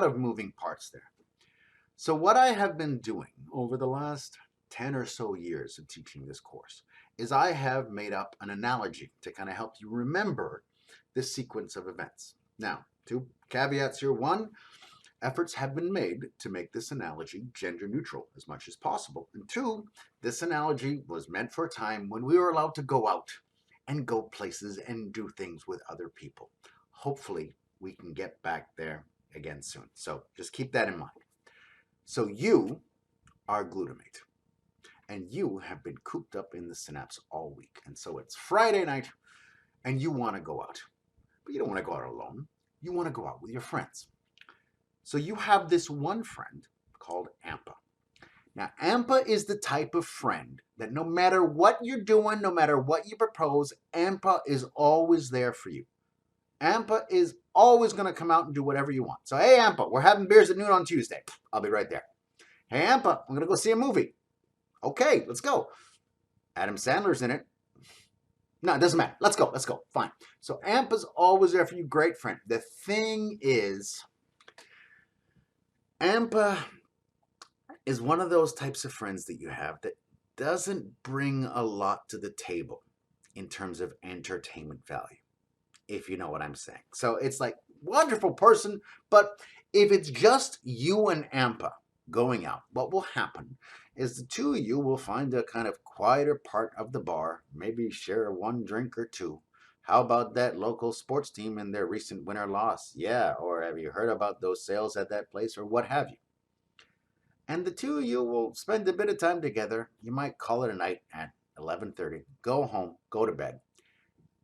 lot of moving parts there. So what I have been doing over the last 10 or so years of teaching this course is I have made up an analogy to kind of help you remember this sequence of events. Now, two caveats here. One, efforts have been made to make this analogy gender neutral as much as possible. And two, this analogy was meant for a time when we were allowed to go out and go places and do things with other people. Hopefully, we can get back there again soon. So just keep that in mind. So you are glutamate, and you have been cooped up in the synapse all week. And so it's Friday night, and you want to go out. But you don't want to go out alone. You want to go out with your friends. So you have this one friend called AMPA. Now, AMPA is the type of friend that no matter what you're doing, no matter what you propose, AMPA is always there for you. AMPA is always going to come out and do whatever you want. So, hey, AMPA, we're having beers at noon on Tuesday. I'll be right there. Hey, AMPA, I'm going to go see a movie. Okay, let's go. Adam Sandler's in it. No, it doesn't matter. Let's go. Fine. So AMPA's always there for you. Great friend. The thing is, AMPA is one of those types of friends that you have that doesn't bring a lot to the table in terms of entertainment value, if you know what I'm saying. So it's like, wonderful person, but if it's just you and AMPA going out, what will happen is the two of you will find a kind of quieter part of the bar, maybe share one drink or two. How about that local sports team and their recent winner loss? Yeah, or have you heard about those sales at that place, or what have you? And the two of you will spend a bit of time together. You might call it a night at 11:30, go home, go to bed,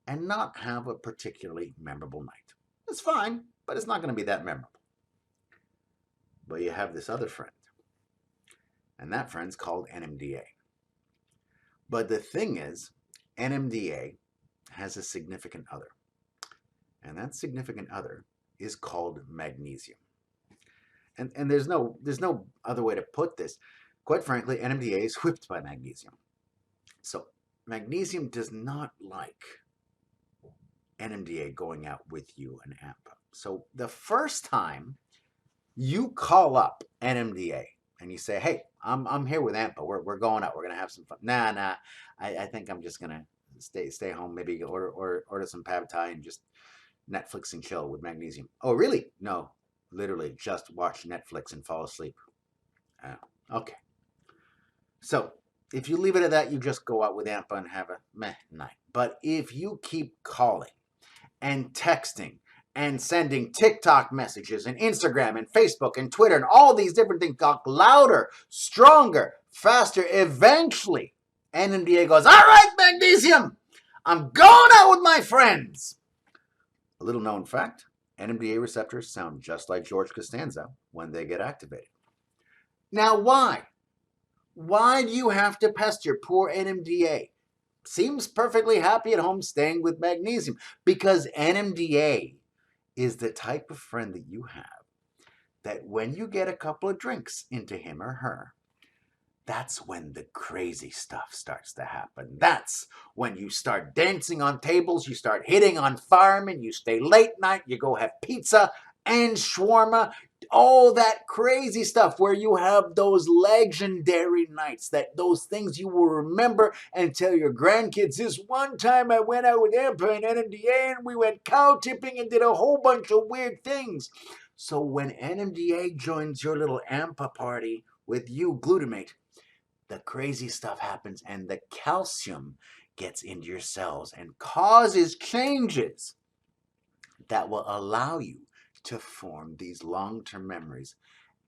and not have a particularly memorable night. It's fine, but it's not going to be that memorable. But you have this other friend, and that friend's called NMDA. But the thing is, NMDA has a significant other, and that significant other is called magnesium. And there's no other way to put this. Quite frankly, NMDA is whipped by magnesium. So magnesium does not like NMDA going out with you and AMPA. So the first time you call up NMDA and you say, hey, I'm here with AMPA. We're going out. We're gonna have some fun. Nah. I think I'm just gonna stay home. Maybe order some pad thai and just Netflix and chill with magnesium. Oh, really? No, literally just watch Netflix and fall asleep. Okay. So if you leave it at that, you just go out with AMPA and have a meh night. But if you keep calling and texting and sending TikTok messages and Instagram and Facebook and Twitter and all these different things, talk louder, stronger, faster, eventually NMDA goes, all right, magnesium, I'm going out with my friends. A little known fact, NMDA receptors sound just like George Costanza when they get activated. Now, why? Why do you have to pester poor NMDA? Seems perfectly happy at home staying with magnesium, because NMDA is the type of friend that you have that when you get a couple of drinks into him or her, that's when the crazy stuff starts to happen. That's when you start dancing on tables, you start hitting on firemen, you stay late night, you go have pizza and shawarma, all that crazy stuff where you have those legendary nights, those things you will remember and tell your grandkids. This one time I went out with AMPA and NMDA and we went cow tipping and did a whole bunch of weird things. So when NMDA joins your little AMPA party with you, glutamate, the crazy stuff happens and the calcium gets into your cells and causes changes that will allow you to form these long-term memories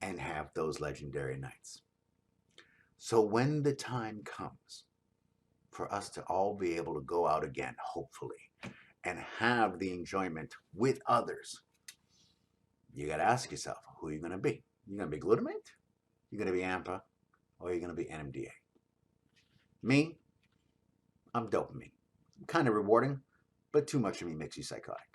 and have those legendary nights. So when the time comes for us to all be able to go out again, hopefully, and have the enjoyment with others, you got to ask yourself, who are you going to be? You going to be glutamate? You going to be AMPA? Or are you going to be NMDA? Me, I'm dopamine. Kind of rewarding, but too much of me makes you psychotic.